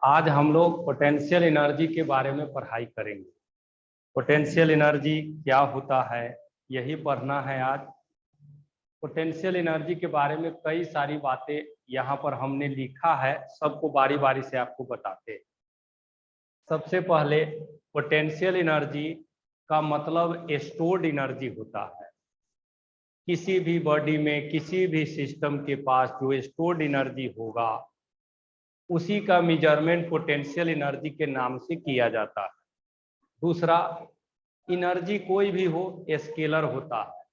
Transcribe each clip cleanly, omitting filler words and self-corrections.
आज हम लोग पोटेंशियल एनर्जी के बारे में पढ़ाई करेंगे। पोटेंशियल एनर्जी क्या होता है यही पढ़ना है आज। पोटेंशियल एनर्जी के बारे में कई सारी बातें यहाँ पर हमने लिखा है, सबको बारी बारी से आपको बताते हैं। सबसे पहले पोटेंशियल एनर्जी का मतलब स्टोर्ड एनर्जी होता है। किसी भी बॉडी में किसी भी सिस्टम के पास जो स्टोर्ड एनर्जी होगा उसी का मेजरमेंट पोटेंशियल एनर्जी के नाम से किया जाता है। दूसरा, एनर्जी कोई भी हो स्केलर होता है।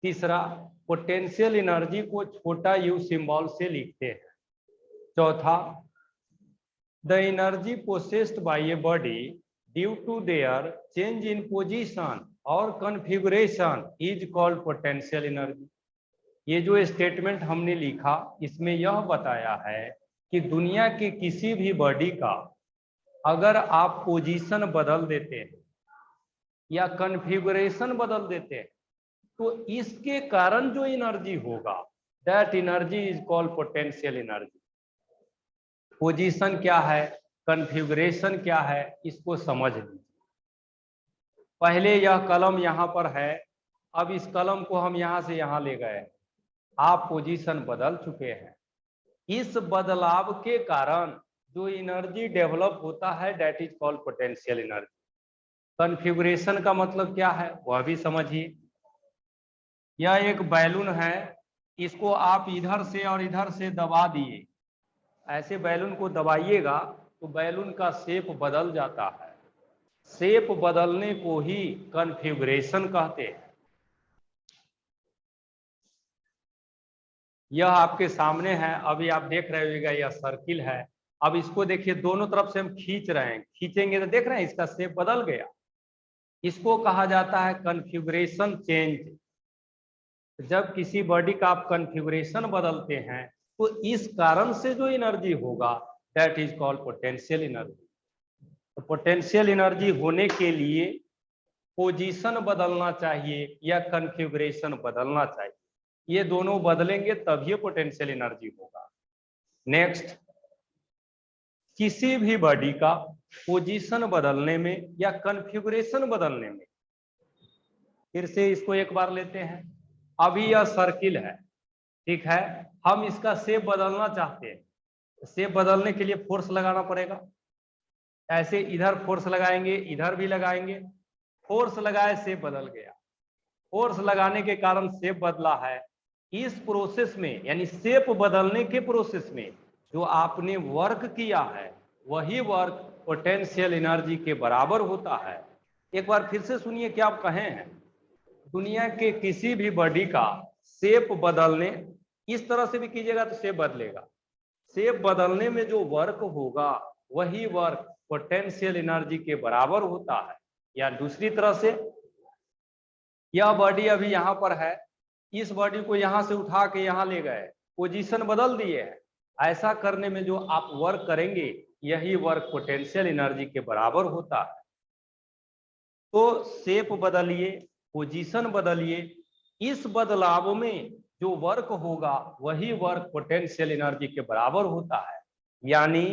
तीसरा, पोटेंशियल एनर्जी को छोटा यू सिंबल से लिखते हैं। चौथा, the energy possessed by a body due to their change in position और configuration is called potential energy. ये जो स्टेटमेंट हमने लिखा इसमें यह बताया है कि दुनिया के किसी भी बॉडी का अगर आप पोजीशन बदल देते हैं या कॉन्फ़िगरेशन बदल देते हैं तो इसके कारण जो एनर्जी होगा that energy is called potential energy. Position क्या है, कॉन्फ़िगरेशन क्या है, इसको समझ लीजिए। पहले यह कलम यहाँ पर है, अब इस कलम को हम यहाँ से यहाँ ले गए, आप पोजीशन बदल चुके हैं। इस बदलाव के कारण जो एनर्जी डेवलप होता है that is called potential energy. Configuration का मतलब क्या है वह भी समझिए। यह एक बैलून है, इसको आप इधर से और इधर से दबा दिए, ऐसे बैलून को दबाइएगा तो बैलून का शेप बदल जाता है। शेप बदलने को ही कॉन्फ़िगरेशन कहते हैं। यह आपके सामने है, अभी आप देख रहे होगा यह सर्किल है। अब इसको देखिए, दोनों तरफ से हम खींच रहे हैं, खींचेंगे तो देख रहे हैं इसका शेप बदल गया। इसको कहा जाता है कॉन्फ़िगरेशन चेंज। जब किसी बॉडी का आप कॉन्फ़िगरेशन बदलते हैं तो इस कारण से जो एनर्जी होगा that is called potential energy. तो पोटेंशियल एनर्जी होने के लिए पोजीशन बदलना चाहिए या कॉन्फ़िगरेशन बदलना चाहिए, ये दोनों बदलेंगे तभी पोटेंशियल एनर्जी होगा। नेक्स्ट, किसी भी बॉडी का पोजीशन बदलने में या कॉन्फ़िगरेशन बदलने में, फिर से इसको एक बार लेते हैं। अभी यह सर्किल है, ठीक है, हम इसका शेप बदलना चाहते हैं। शेप बदलने के लिए फोर्स लगाना पड़ेगा। ऐसे इधर फोर्स लगाएंगे, इधर भी लगाएंगे, फोर्स लगाए शेप बदल गया। फोर्स लगाने के कारण शेप बदला है। इस प्रोसेस में यानी शेप बदलने के प्रोसेस में जो आपने वर्क किया है वही वर्क पोटेंशियल एनर्जी के बराबर होता है। एक बार फिर से सुनिए क्या आप कहे हैं। दुनिया के किसी भी बॉडी का शेप बदलने, इस तरह से भी कीजिएगा तो शेप बदलेगा। शेप बदलने में जो वर्क होगा वही वर्क पोटेंशियल एनर्जी के बराबर होता है। या दूसरी तरह से, यह बॉडी अभी यहाँ पर है, इस बॉडी को यहाँ से उठा के यहाँ ले गए, पोजीशन बदल दिए है। ऐसा करने में जो आप वर्क करेंगे यही वर्क पोटेंशियल एनर्जी के बराबर होता है। तो शेप बदलिए, पोजीशन बदलिए, इस बदलाव में जो वर्क होगा वही वर्क पोटेंशियल एनर्जी के बराबर होता है। यानी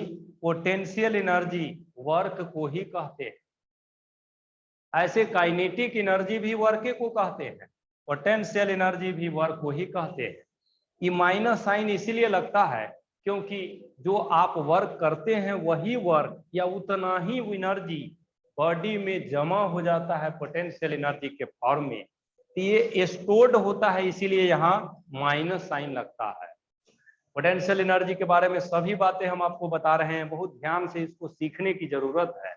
पोटेंशियल एनर्जी वर्क को ही कहते हैं। ऐसे काइनेटिक एनर्जी भी वर्क को कहते हैं, पोटेंशियल एनर्जी भी वर्क को ही कहते हैं। ये माइनस साइन इसीलिए लगता है क्योंकि जो आप वर्क करते हैं वही वर्क या उतना ही एनर्जी बॉडी में जमा हो जाता है पोटेंशियल एनर्जी के फॉर्म में। तो ये स्टोर्ड होता है, इसीलिए यहाँ माइनस साइन लगता है। पोटेंशियल एनर्जी के बारे में सभी बातें हम आपको बता रहे हैं, बहुत ध्यान से इसको सीखने की जरूरत है।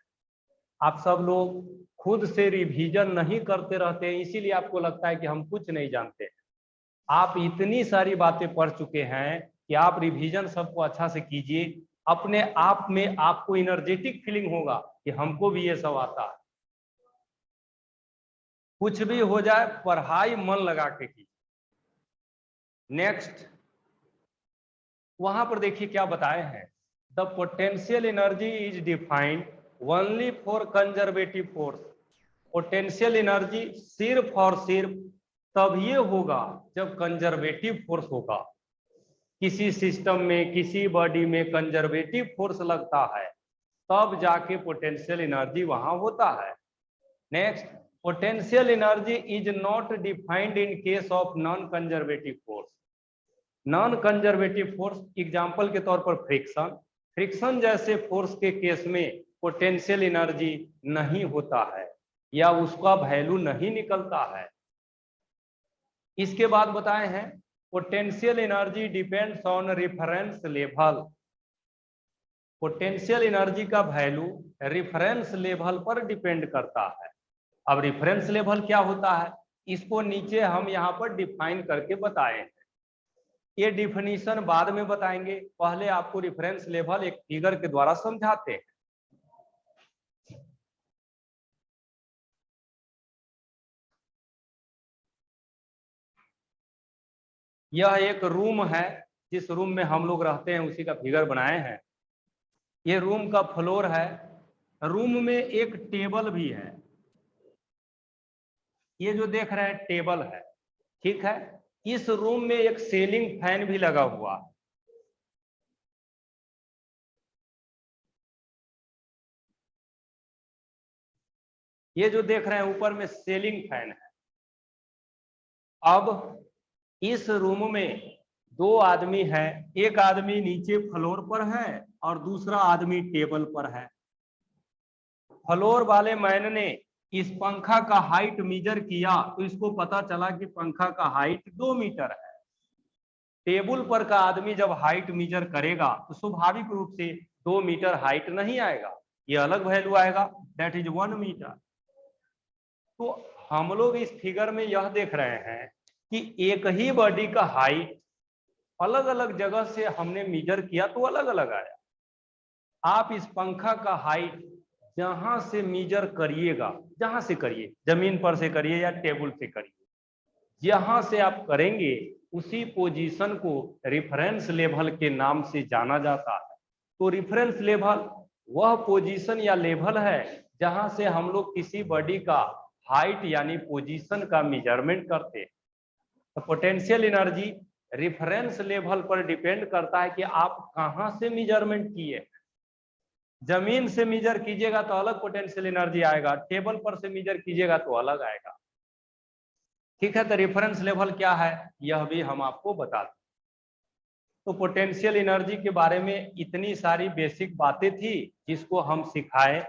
आप सब लोग खुद से रिवीजन नहीं करते रहते हैं, इसीलिए आपको लगता है कि हम कुछ नहीं जानते। आप इतनी सारी बातें पढ़ चुके हैं कि आप रिवीजन सबको अच्छा से कीजिए। अपने आप में आपको एनर्जेटिक फीलिंग होगा कि हमको भी ये सब आता है। कुछ भी हो जाए पढ़ाई मन लगा के कीजिए। नेक्स्ट, वहां पर देखिए क्या बताए हैं। The potential energy is defined only for conservative force. Potential energy सिर्फ और सिर्फ तब ये होगा जब कंजर्वेटिव फोर्स होगा। किसी सिस्टम में किसी बॉडी में कंजर्वेटिव फोर्स लगता है तब जाके पोटेंशियल एनर्जी वहां होता है। Next, potential energy is not defined in case of non conservative force. Non conservative force example के तौर पर फ्रिक्शन, फ्रिक्शन जैसे फोर्स के केस में पोटेंशियल एनर्जी नहीं होता है या उसका वैल्यू नहीं निकलता है। इसके बाद बताए हैं potential energy depends on reference level. Potential energy का वैल्यू रेफरेंस लेवल पर डिपेंड करता है। अब रेफरेंस लेवल क्या होता है, इसको नीचे हम यहाँ पर डिफाइन करके बताए हैं। ये डिफिनीशन बाद में बताएंगे, पहले आपको रेफरेंस लेवल एक फिगर के द्वारा समझाते हैं। यह एक रूम है, जिस रूम में हम लोग रहते हैं उसी का फिगर बनाए हैं। ये रूम का फ्लोर है, रूम में एक टेबल भी है। ये जो देख रहे हैं टेबल है, ठीक है। इस रूम में एक सीलिंग फैन भी लगा हुआ है। ये जो देख रहे हैं ऊपर में सीलिंग फैन है। अब इस रूम में दो आदमी हैं, एक आदमी नीचे फ्लोर पर है और दूसरा आदमी टेबल पर है। फ्लोर वाले मैन ने इस पंखा का हाइट मीजर किया तो इसको पता चला कि पंखा का हाइट 2 मीटर है। टेबल पर का आदमी जब हाइट मीजर करेगा तो स्वाभाविक रूप से 2 मीटर हाइट नहीं आएगा, ये अलग वैल्यू आएगा, दैट इज 1 मीटर। तो हम लोग इस फिगर में यह देख रहे हैं कि एक ही बॉडी का हाइट अलग अलग जगह से हमने मीजर किया तो अलग अलग आया। आप इस पंखा का हाइट जहां से मीजर करिएगा, जहां से करिए, जमीन पर से करिए या टेबल से करिए, जहां से आप करेंगे उसी पोजीशन को रेफरेंस लेवल के नाम से जाना जाता है। तो रेफरेंस लेवल वह पोजीशन या लेवल है जहां से हम लोग किसी बॉडी का हाइट यानी पोजीशन का मेजरमेंट करते हैं। तो पोटेंशियल एनर्जी रेफरेंस लेवल पर डिपेंड करता है कि आप कहां से मेजरमेंट किए। जमीन से मीजर कीजिएगा तो अलग पोटेंशियल एनर्जी आएगा, टेबल पर से मीजर कीजिएगा तो अलग आएगा। ठीक है, तो रेफरेंस लेवल क्या है यह भी हम आपको बता दें। तो पोटेंशियल एनर्जी के बारे में इतनी सारी बेसिक बातें थी जिसको हम सिखाए।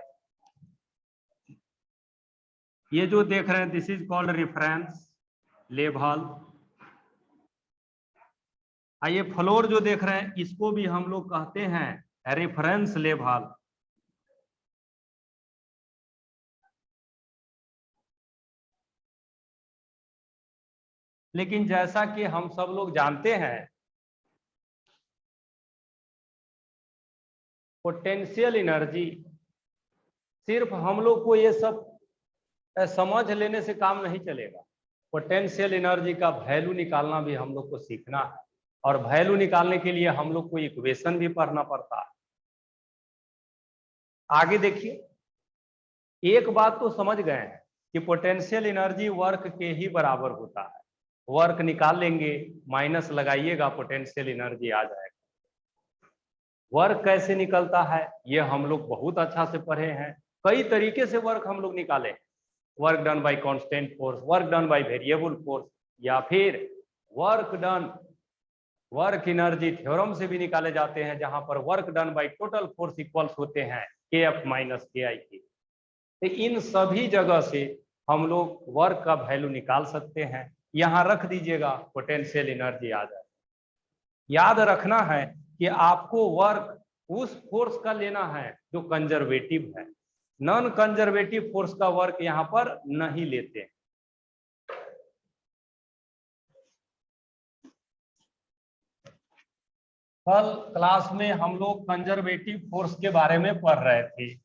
ये जो देख रहे हैं this is called reference level. ये फ्लोर जो देख रहे हैं इसको भी हम लोग कहते हैं रेफरेंस लेवल। लेकिन जैसा कि हम सब लोग जानते हैं पोटेंशियल एनर्जी सिर्फ हम लोग को ये सब समझ लेने से काम नहीं चलेगा। पोटेंशियल एनर्जी का वैल्यू निकालना भी हम लोग को सीखना है, और वैल्यू निकालने के लिए हम लोग को इक्वेशन भी पढ़ना पड़ता है। आगे देखिए, एक बात तो समझ गए हैं कि पोटेंशियल एनर्जी वर्क के ही बराबर होता है। वर्क निकाल लेंगे, माइनस लगाइएगा, पोटेंशियल एनर्जी आ जाएगा। वर्क कैसे निकलता है ये हम लोग बहुत अच्छा से पढ़े हैं, कई तरीके से वर्क हम लोग निकाले। Work done by constant force, work done by variable force, या फिर वर्क एनर्जी थ्योरम से भी निकाले जाते हैं, जहां पर work done by total force equals होते हैं KF माइनस KI के। तो इन सभी जगह से हम लोग वर्क का वैल्यू निकाल सकते हैं। यहां रख दीजिएगा, पोटेंशियल एनर्जी आ जाए। याद रखना है कि आपको वर्क उस फोर्स का लेना है जो कंजर्वेटिव है, नॉन कंजर्वेटिव फोर्स का वर्क यहां पर नहीं लेते। कल क्लास में हम लोग कंजर्वेटिव फोर्स के बारे में पढ़ रहे थे,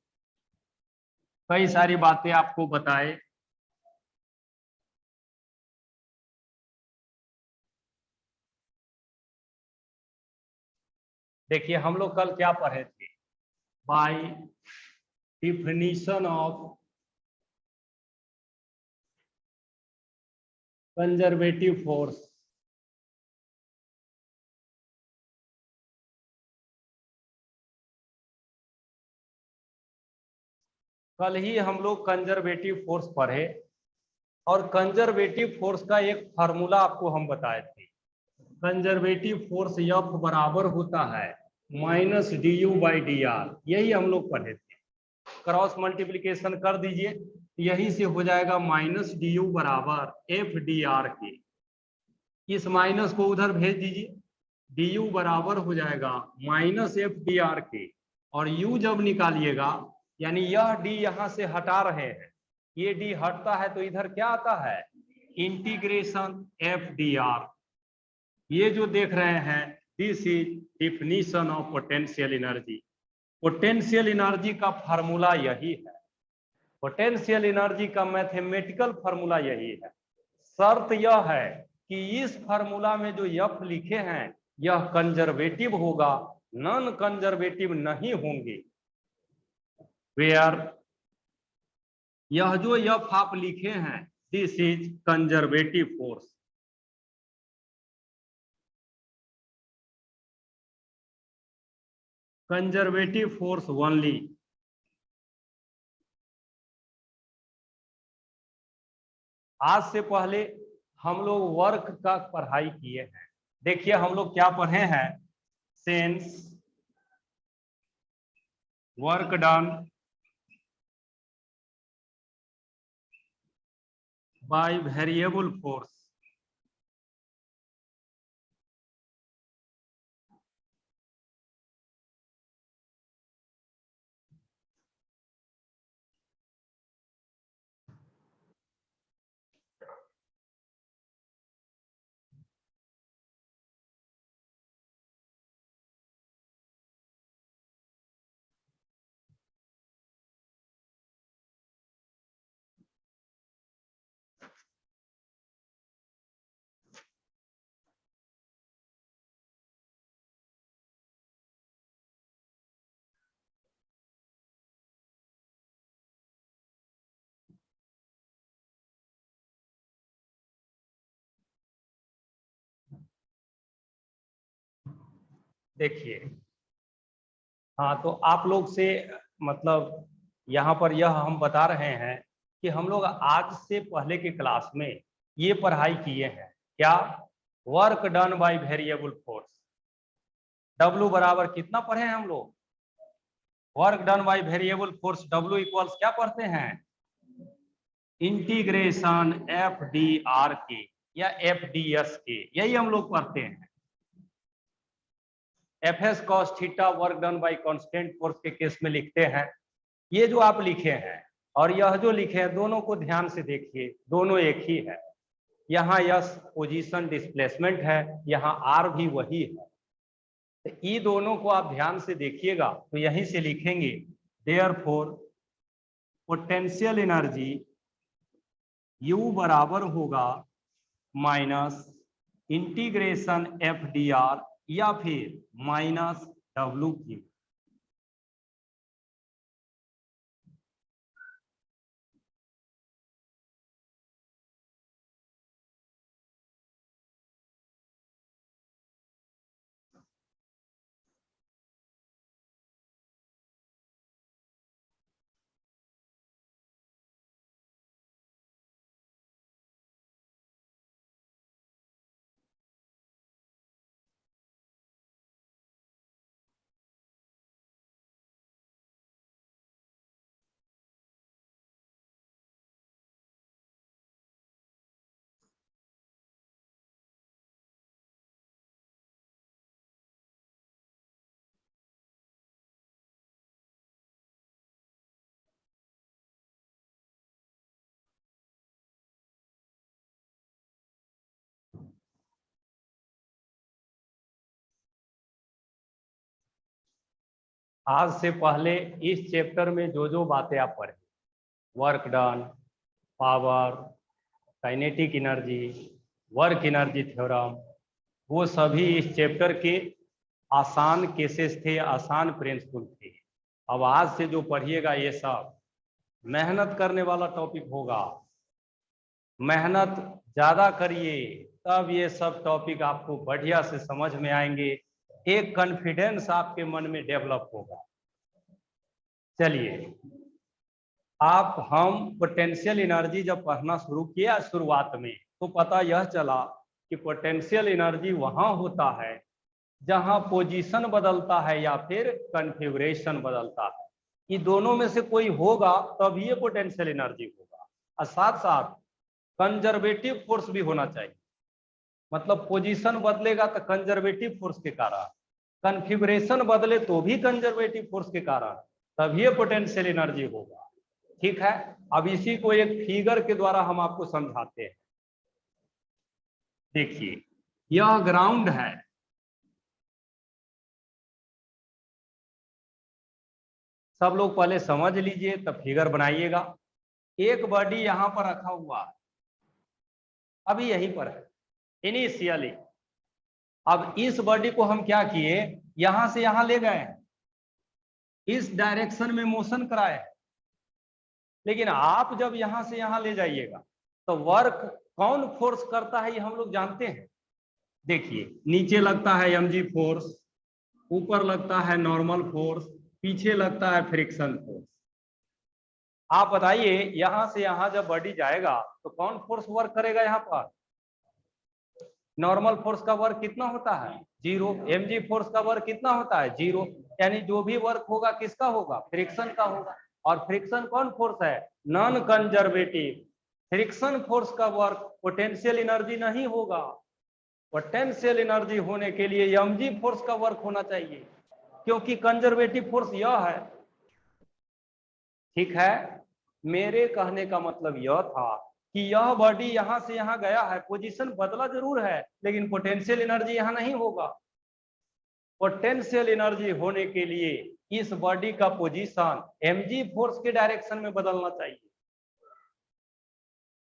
कई सारी बातें आपको बताए। देखिए हम लोग कल क्या पढ़े थे, by definition of conservative force. कल ही हम लोग कंजर्वेटिव फोर्स पढ़े और कंजर्वेटिव फोर्स का एक फार्मूला आपको हम बताए थे। कंजर्वेटिव फोर्स F बराबर होता है -du/dr, यही हम लोग पढ़े थे। क्रॉस मल्टीप्लीकेशन कर दीजिए, यही से हो जाएगा -du बराबर F/dr के। इस माइनस को उधर भेज दीजिए, du बराबर हो जाएगा -F/dr के, और u जब निकालिएगा यानी यह d यहां से हटा रहे हैं, ये d हटता है तो इधर क्या आता है, इंटीग्रेशन F/dr। ये जो देख रहे हैं this is definition of potential energy. Potential energy का फार्मूला यही है, पोटेंशियल एनर्जी का मैथमेटिकल फार्मूला यही है। शर्त यह है कि इस फार्मूला में जो F लिखे हैं यह कंजर्वेटिव होगा, नॉन कंजर्वेटिव नहीं होंगे। वेयर यह जो F आप लिखे हैं this is conservative force. Conservative force only. आज से पहले हम लोग वर्क का पढ़ाई किए हैं। देखिए हम लोग क्या पढ़े हैं, sense work done by variable force. देखिए हाँ, तो आप लोग से मतलब यहाँ पर यह हम बता रहे हैं कि हम लोग आज से पहले के क्लास में ये पढ़ाई किए हैं, क्या, work done by variable force. W बराबर कितना पढ़े हैं हम लोग, work done by variable force W equals क्या पढ़ते हैं, इंटीग्रेशन F/dr के या FDS के, यही हम लोग पढ़ते हैं। FS cos theta work done by constant force के केस में लिखते हैं। ये जो आप लिखे हैं और यह जो लिखे हैं दोनों को ध्यान से देखिए, दोनों एक ही है। यहाँ S पोजीशन डिस्प्लेसमेंट है, यहाँ R भी वही है। तो ये दोनों को आप ध्यान से देखिएगा तो यहीं से लिखेंगे देयरफॉर पोटेंशियल एनर्जी U बराबर होगा माइनस इंटीग्रेशन F/dr या फिर -W/Q। आज से पहले इस चैप्टर में जो जो बातें आप पढ़े, work done, power, kinetic energy, work energy theorem, वो सभी इस चैप्टर के आसान केसेस थे, आसान प्रिंसिपल थे। अब आज से जो पढ़िएगा ये सब मेहनत करने वाला टॉपिक होगा। मेहनत ज्यादा करिए तब ये सब टॉपिक आपको बढ़िया से समझ में आएंगे, एक कॉन्फिडेंस आपके मन में डेवलप होगा। चलिए आप हम पोटेंशियल एनर्जी जब पढ़ना शुरू किया शुरुआत में, तो पता यह चला कि पोटेंशियल एनर्जी वहां होता है जहां पोजीशन बदलता है या फिर कॉन्फ़िगरेशन बदलता है। ये दोनों में से कोई होगा तब ये पोटेंशियल एनर्जी होगा। और साथ साथ कंजर्वेटिव फोर्स भी होना चाहिए, मतलब पोजीशन बदलेगा तो कंजर्वेटिव फोर्स के कारण, कॉन्फ़िगरेशन बदले तो भी कंजर्वेटिव फोर्स के कारण, तब ये पोटेंशियल एनर्जी होगा। ठीक है, अब इसी को एक फिगर के द्वारा हम आपको समझाते हैं। देखिए, यह ग्राउंड है, सब लोग पहले समझ लीजिए तब फिगर बनाइएगा। एक बॉडी यहां पर रखा हुआ है, अभी यहीं पर है इनिशियली। अब इस बॉडी को हम क्या किए, यहां से यहां ले गए, इस डायरेक्शन में मोशन कराए। लेकिन आप जब यहां से यहां ले जाइएगा तो वर्क कौन फोर्स करता है ये हम लोग जानते हैं। देखिए, नीचे लगता है mg फोर्स, ऊपर लगता है नॉर्मल फोर्स, पीछे लगता है फ्रिक्शन फोर्स। आप बताइए, यहां से यहां जब बॉडी जाएगा तो कौन फोर्स वर्क करेगा यहाँ पर। नॉर्मल फोर्स का वर्क कितना होता है, 0। mg फोर्स का वर्क कितना होता है, 0। यानी जो भी वर्क होगा किसका होगा, फ्रिक्शन का होगा। और फ्रिक्शन कौन फोर्स है, नॉन कंजर्वेटिव। फ्रिक्शन फोर्स का वर्क पोटेंशियल एनर्जी नहीं होगा। पोटेंशियल एनर्जी होने के लिए mg फोर्स का वर्क होना चाहिए, क्योंकि कंजर्वेटिव फोर्स यह है। ठीक है, मेरे कहने का मतलब यह था कि यह बॉडी यहां से यहां गया है, पोजीशन बदला जरूर है, लेकिन पोटेंशियल एनर्जी यहां नहीं होगा। पोटेंशियल एनर्जी होने के लिए इस बॉडी का पोजीशन mg फोर्स के डायरेक्शन में बदलना चाहिए।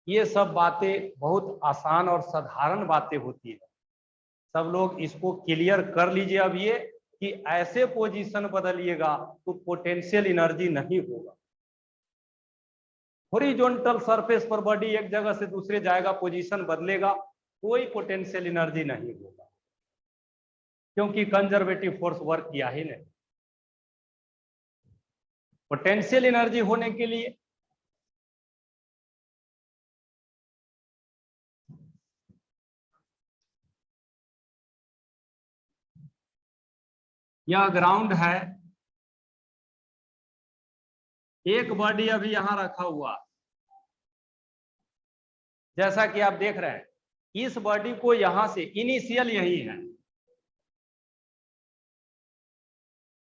ये सब बातें बहुत आसान और साधारण बातें होती है, सब लोग इसको क्लियर कर लीजिए। अब ये कि ऐसे पोजीशन बदलिएगा तो पोटेंशियल एनर्जी नहीं होगा। हॉरिजॉन्टल सरफेस पर बॉडी एक जगह से दूसरे जाएगा, पोजीशन बदलेगा, कोई पोटेंशियल एनर्जी नहीं होगा, क्योंकि कंजर्वेटिव फोर्स वर्क किया ही नहीं। पोटेंशियल एनर्जी होने के लिए यह ग्राउंड है, एक बॉडी अभी यहां रखा हुआ, जैसा कि आप देख रहे हैं, इस बॉडी को यहां से इनिशियल यही है।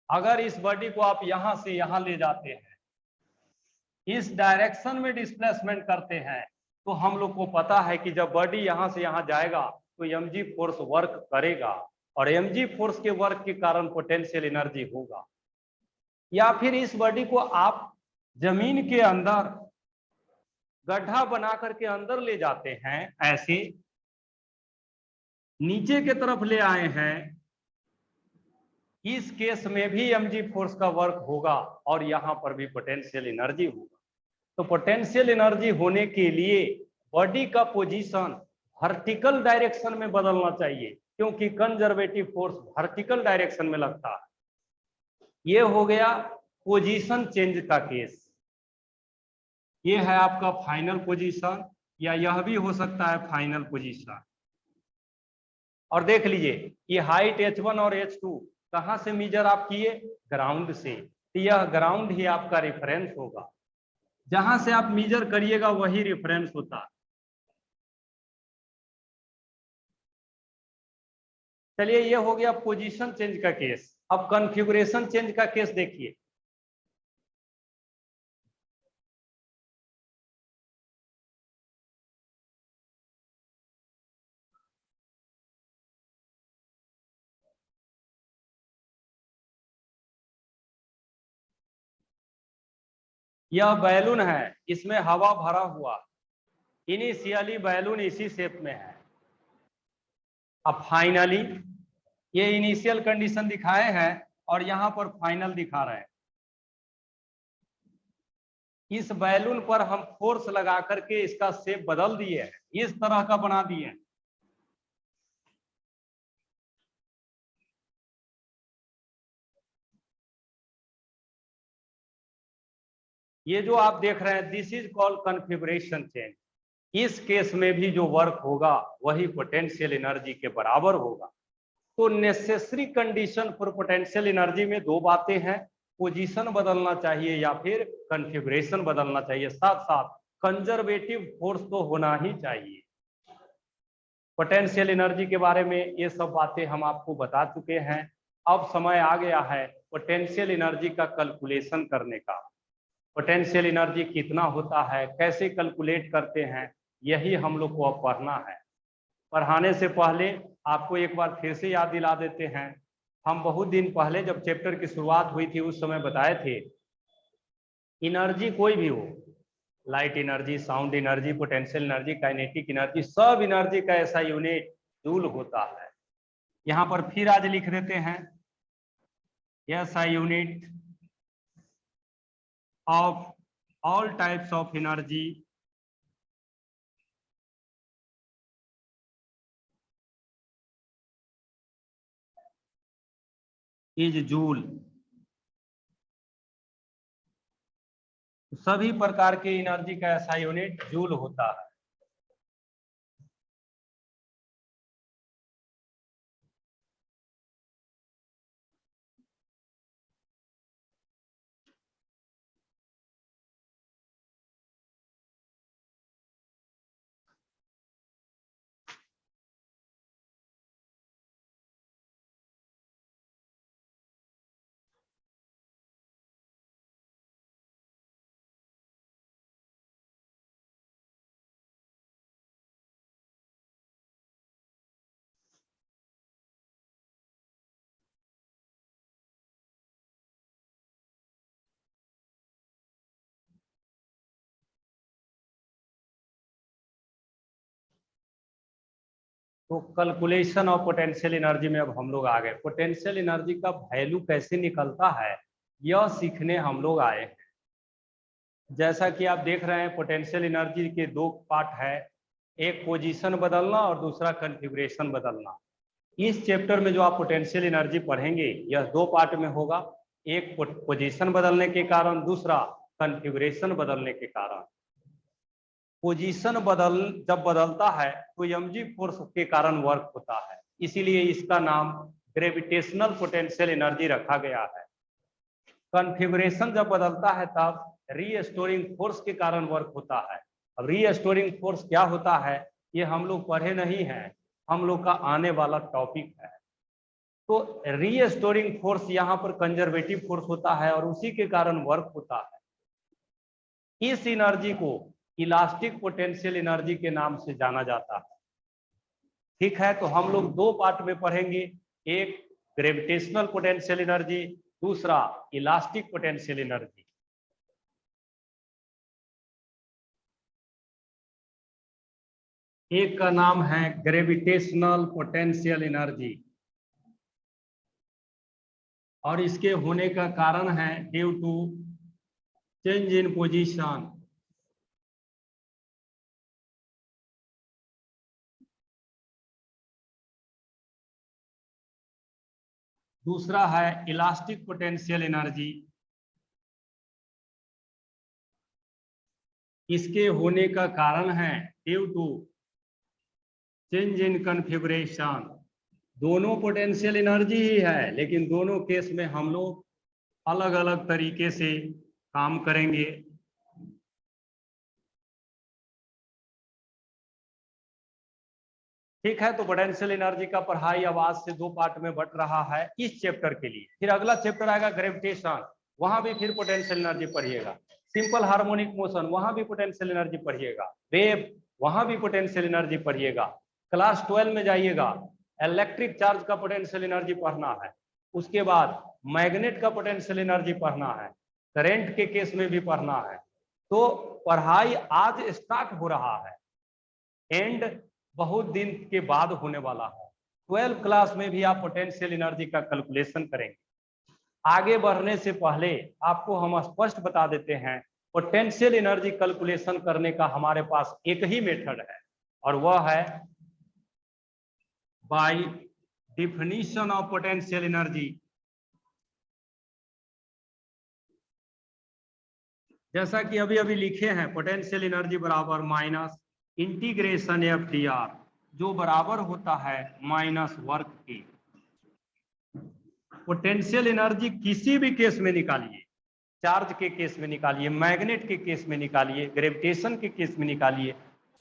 अगर इस बॉडी को आप यहां से यहां ले जाते हैं, इस डायरेक्शन में डिस्प्लेसमेंट करते हैं, तो हम लोग को पता है कि जब बॉडी यहां से यहां जाएगा तो mg फोर्स वर्क करेगा, और mg फोर्स के वर्क के कारण पोटेंशियल एनर्जी होगा। या फिर इस बॉडी को आप जमीन के अंदर गड्ढा बना करके अंदर ले जाते हैं, ऐसे नीचे के तरफ ले आए हैं, इस केस में भी mg फोर्स का वर्क होगा और यहां पर भी पोटेंशियल एनर्जी होगा। तो पोटेंशियल एनर्जी होने के लिए बॉडी का पोजीशन वर्टिकल डायरेक्शन में बदलना चाहिए, क्योंकि कंजर्वेटिव फोर्स वर्टिकल डायरेक्शन में लगता है। ये हो गया पोजीशन चेंज का केस। ये है आपका फाइनल पोजीशन, या यह भी हो सकता है फाइनल पोजीशन। और देख लीजिए, ये हाइट h1 और h2 कहां से मीजर आप किए, ग्राउंड से। तो यह ग्राउंड ही आपका रेफरेंस होगा, जहां से आप मीजर करिएगा वही रेफरेंस होता है। चलिए, ये हो गया पोजीशन चेंज का केस। अब कॉन्फ़िगरेशन चेंज का केस देखिए। यह बैलून है, इसमें हवा भरा हुआ, इनिशियली बैलून इसी शेप में है। अब फाइनली ये इनिशियल कंडीशन दिखाए हैं और यहां पर फाइनल दिखा रहे हैं। इस बैलून पर हम फोर्स लगा करके इसका शेप बदल दिए हैं, इस तरह का बना दिए हैं। ये जो आप देख रहे हैं this is called configuration change. इस केस में भी जो वर्क होगा वही पोटेंशियल एनर्जी के बराबर होगा। तो necessary condition for potential energy में दो बातें हैं, पोजीशन बदलना चाहिए या फिर कॉन्फ़िगरेशन बदलना चाहिए, साथ साथ कंजर्वेटिव फोर्स तो होना ही चाहिए। पोटेंशियल एनर्जी के बारे में ये सब बातें हम आपको बता चुके हैं। अब समय आ गया है पोटेंशियल एनर्जी का कैलकुलेशन करने का। पोटेंशियल एनर्जी कितना होता है, कैसे कैलकुलेट करते हैं, यही हम लोग को अब पढ़ना है। पढ़ाने से पहले आपको एक बार फिर से याद दिला देते हैं, हम बहुत दिन पहले जब चैप्टर की शुरुआत हुई थी उस समय बताए थे एनर्जी कोई भी हो, light energy, sound energy, potential energy, kinetic energy, सब एनर्जी का ऐसा यूनिट जूल होता है। यहाँ पर फिर आज लिख देते हैं ऐसा unit of all types of energy is joule. सभी प्रकार के एनर्जी का ऐसा यूनिट जूल होता है। तो कैलकुलेशन ऑफ पोटेंशियल एनर्जी में अब हम लोग आ गए। पोटेंशियल एनर्जी का वैल्यू कैसे निकलता है यह सीखने हम लोग आए हैं। जैसा कि आप देख रहे हैं पोटेंशियल एनर्जी के दो पार्ट है, एक पोजीशन बदलना और दूसरा कॉन्फ़िगरेशन बदलना। इस चैप्टर में जो आप पोटेंशियल एनर्जी पढ़ेंगे यह दो पार्ट में होगा, एक पोजीशन बदलने के कारण, दूसरा कॉन्फ़िगरेशन बदलने के कारण। पोजीशन जब बदलता है तो mg फोर्स के कारण वर्क होता है, इसीलिए इसका नाम ग्रेविटेशनल पोटेंशियल एनर्जी रखा गया है। कॉन्फ़िगरेशन जब बदलता है तब रीस्टोरिंग फोर्स के कारण वर्क होता है। अब रीस्टोरिंग फोर्स क्या होता है ये हम लोग पढ़े नहीं हैं, हम लोग का आने वाला टॉपिक है। तो रीस्टोरिंग फोर्स यहाँ पर कंजर्वेटिव फोर्स होता है और उसी के कारण वर्क होता है। इस एनर्जी को इलास्टिक पोटेंशियल एनर्जी के नाम से जाना जाता है। ठीक है, तो हम लोग दो पार्ट में पढ़ेंगे, एक ग्रेविटेशनल पोटेंशियल एनर्जी, दूसरा इलास्टिक पोटेंशियल एनर्जी। एक का नाम है ग्रेविटेशनल पोटेंशियल एनर्जी और इसके होने का कारण है due to change in position. दूसरा है इलास्टिक पोटेंशियल एनर्जी, इसके होने का कारण है due to change in configuration. दोनों पोटेंशियल एनर्जी ही है लेकिन दोनों केस में हम लोग अलग अलग तरीके से काम करेंगे। ठीक है, तो पोटेंशियल एनर्जी का पढ़ाई अब आज से दो पार्ट में बट रहा है इस चैप्टर के लिए। फिर अगला चैप्टर आएगा ग्रेविटेशन, वहां भी फिर पोटेंशियल एनर्जी पढ़िएगा। सिंपल हार्मोनिक मोशन, वहां भी पोटेंशियल एनर्जी पढ़िएगा। वेव, वहां भी पोटेंशियल एनर्जी पढ़िएगा। क्लास 12 में जाइएगा, इलेक्ट्रिक चार्ज का पोटेंशियल एनर्जी पढ़ना है। उसके बाद मैग्नेट का पोटेंशियल एनर्जी पढ़ना है, करंट के केस में भी पढ़ना है। तो पढ़ाई आज स्टार्ट हो रहा है, एंड बहुत दिन के बाद होने वाला है। 12 क्लास में भी आप पोटेंशियल एनर्जी का कैलकुलेशन करेंगे। आगे बढ़ने से पहले आपको हम स्पष्ट बता देते हैं, पोटेंशियल एनर्जी कैलकुलेशन करने का हमारे पास एक ही मेथड है और वह है by definition of potential energy. जैसा कि अभी अभी लिखे हैं, पोटेंशियल एनर्जी बराबर माइनस इंटीग्रेशन FDR, जो बराबर होता है माइनस वर्क के। पोटेंशियल एनर्जी किसी भी केस में निकालिए, चार्ज के केस में निकालिए, मैग्नेट के केस में निकालिए, ग्रेविटेशन के केस में निकालिए,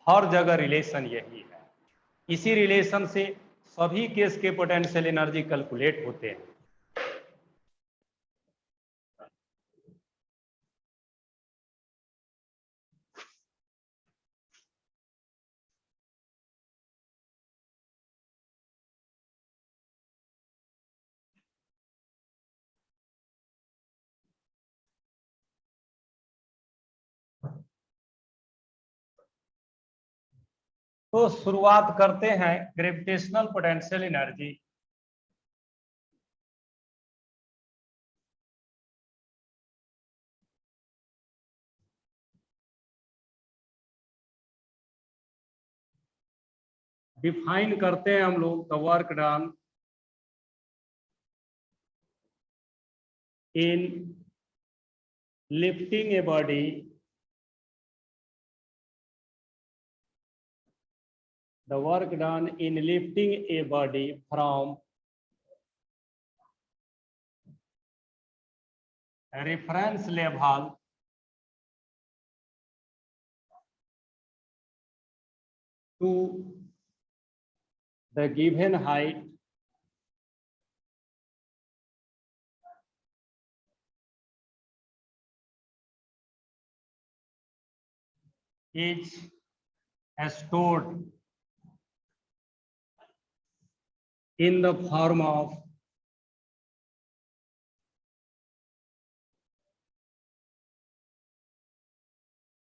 हर जगह रिलेशन यही है। इसी रिलेशन से सभी केस के पोटेंशियल एनर्जी कैलकुलेट होते हैं। तो शुरुआत करते हैं ग्रेविटेशनल पोटेंशियल एनर्जी। डिफाइन करते हैं हम लोग the work done in lifting a body the work done in lifting a body from a reference level to the given height is stored in the form of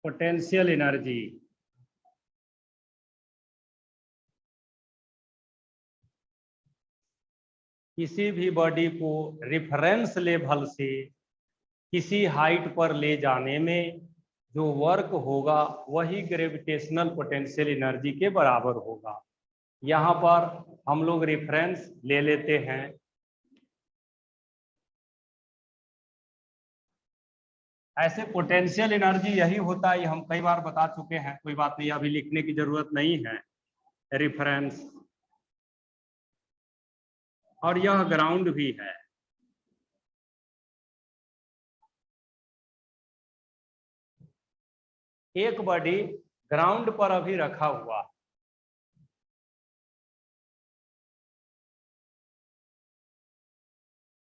potential energy किसी भी body को reference level से किसी height पर ले जाने में जो वर्क होगा वही ग्रेविटेशनल पोटेंशियल एनर्जी के बराबर होगा। यहाँ पर हम लोग रेफरेंस ले लेते हैं ऐसे पोटेंशियल एनर्जी यही होता है, हम कई बार बता चुके हैं, कोई बात नहीं, अभी लिखने की जरूरत नहीं है। रेफरेंस, और यह ग्राउंड भी है। एक बॉडी ग्राउंड पर अभी रखा हुआ,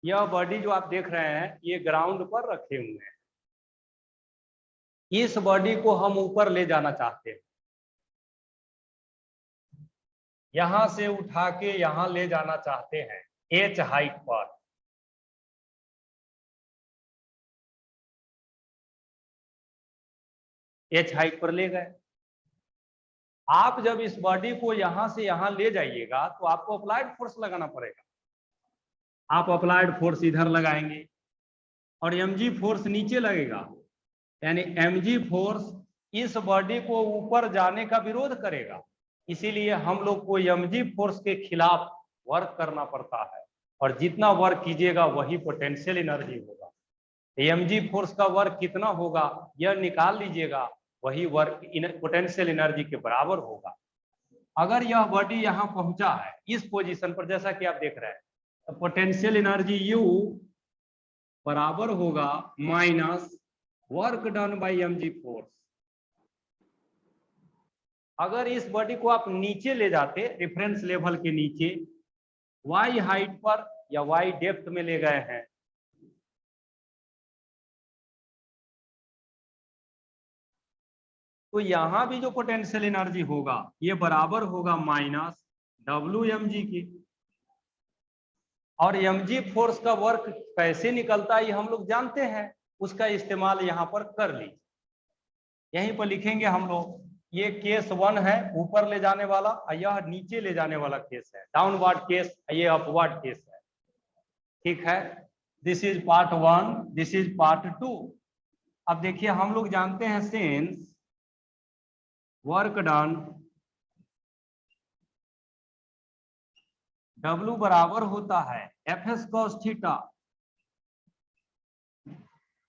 यह बॉडी जो आप देख रहे हैं ये ग्राउंड पर रखे हुए हैं। इस बॉडी को हम ऊपर ले जाना चाहते हैं, यहां से उठा के यहां ले जाना चाहते हैं h हाइट पर। h हाइट पर ले गए। आप जब इस बॉडी को यहां से यहां ले जाइएगा तो आपको अप्लाइड फोर्स लगाना पड़ेगा। आप अप्लाइड फोर्स इधर लगाएंगे और mg फोर्स नीचे लगेगा, यानी mg फोर्स इस बॉडी को ऊपर जाने का विरोध करेगा। इसीलिए हम लोग को mg फोर्स के खिलाफ वर्क करना पड़ता है, और जितना वर्क कीजिएगा वही पोटेंशियल एनर्जी होगा। mg फोर्स का वर्क कितना होगा यह निकाल लीजिएगा, वही वर्क पोटेंशियल एनर्जी के बराबर होगा। अगर यह बॉडी यहाँ पहुंचा है इस पोजीशन पर, जैसा कि आप देख रहे हैं, तो पोटेंशियल एनर्जी U बराबर होगा minus work done by mg force. अगर इस बॉडी को आप नीचे ले जाते, रेफरेंस लेवल के नीचे, y हाइट पर या y डेप्थ में ले गए हैं, तो यहां भी जो पोटेंशियल एनर्जी होगा ये बराबर होगा माइनस WmG की। और mg फोर्स का वर्क कैसे निकलता है ये हम लोग जानते हैं, उसका इस्तेमाल यहां पर कर लीजिए। यहीं पर लिखेंगे हम लोग, ये केस 1 है ऊपर ले जाने वाला, और यह नीचे ले जाने वाला केस है, डाउनवर्ड केस, ये अपवर्ड केस है। ठीक है, this is part 1, this is part 2। अब देखिए हम लोग जानते हैं सिंस वर्क डन W बराबर होता है Fs cos थीटा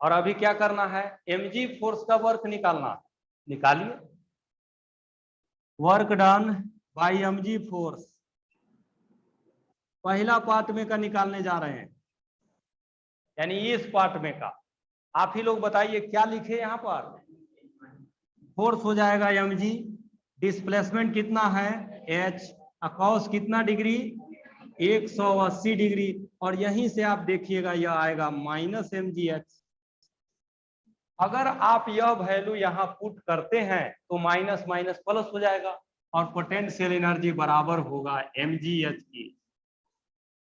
और अभी क्या करना है, mg फोर्स का वर्क निकालना, निकालिए। Work done by mg force, पहला पार्ट में का निकालने जा रहे हैं, यानी इस पार्ट में का। आप ही लोग बताइए क्या लिखे यहाँ पर। फोर्स हो जाएगा mg, डिस्प्लेसमेंट कितना है h, अकॉस कितना डिग्री 180 डिग्री, और यहीं से आप देखिएगा यह आएगा माइनस mgh। अगर आप यह वैल्यू यहाँ पुट करते हैं तो माइनस माइनस प्लस हो जाएगा और पोटेंशियल एनर्जी बराबर होगा mgh की।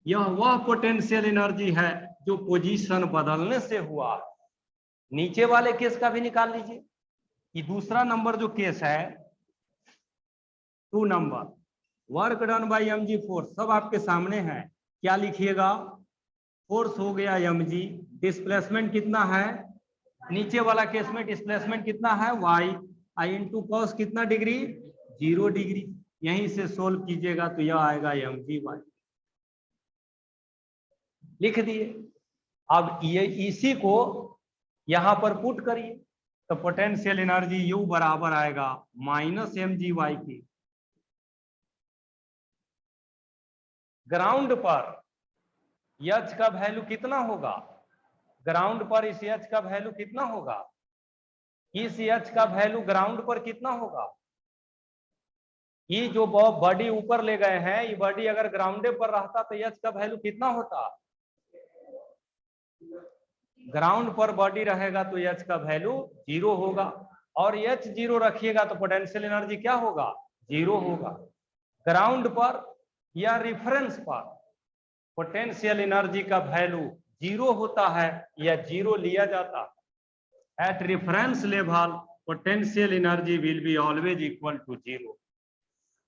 यह वह पोटेंशियल एनर्जी है जो पोजीशन बदलने से हुआ। नीचे वाले केस का भी निकाल लीजिए। ये दूसरा नंबर जो केस है 2 number, work done by mg force, सब आपके सामने है। क्या लिखिएगा, फोर्स हो गया mg, डिस्प्लेसमेंट कितना है, नीचे वाला केस में डिस्प्लेसमेंट कितना है y, आई इंटू कॉस कितना डिग्री 0 डिग्री। यहीं से सोल्व कीजिएगा तो यह आएगा mgy, लिख दिए। अब ये इसी को यहां पर पुट करिए तो पोटेंशियल एनर्जी U बराबर आएगा माइनस mgy की। ग्राउंड पर H का वैल्यू कितना होगा, ग्राउंड पर इस H का वैल्यू कितना होगा, इस H का वैल्यू ग्राउंड पर कितना होगा। ये जो बॉडी ऊपर ले गए हैं, ये बॉडी अगर ग्राउंडे पर रहता तो H का वैल्यू कितना होता, ग्राउंड पर बॉडी रहेगा तो H का वैल्यू 0 होगा, और H 0 रखिएगा तो पोटेंशियल एनर्जी क्या होगा 0 होगा। ग्राउंड पर या रेफरेंस पर पोटेंशियल एनर्जी का वैल्यू 0 होता है या 0 लिया जाता है। At reference level potential energy will be always equal to 0।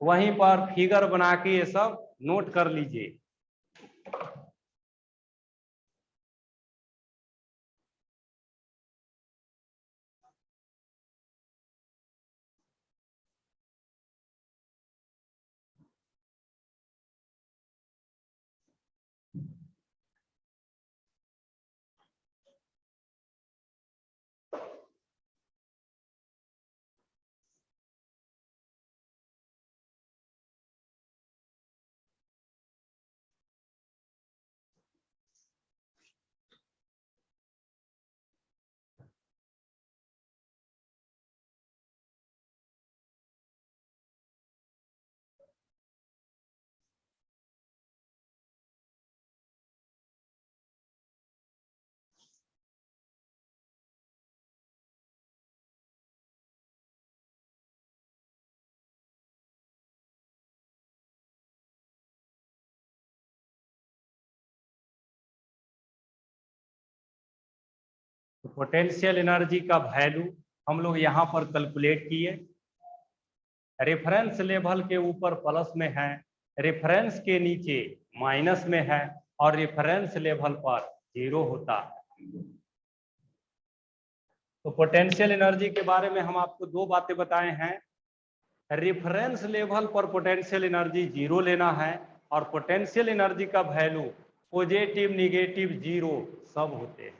वहीं पर फिगर बना के ये सब नोट कर लीजिए। पोटेंशियल एनर्जी का वैल्यू हम लोग यहाँ पर कैलकुलेट किए। रेफरेंस लेवल के ऊपर प्लस में है, रेफरेंस के नीचे माइनस में है, और रेफरेंस लेवल पर 0 होता है। तो पोटेंशियल एनर्जी के बारे में हम आपको 2 बातें बताए हैं। रेफरेंस लेवल पर पोटेंशियल एनर्जी 0 लेना है, और पोटेंशियल एनर्जी का वैल्यू पॉजिटिव, निगेटिव, 0 सब होते हैं।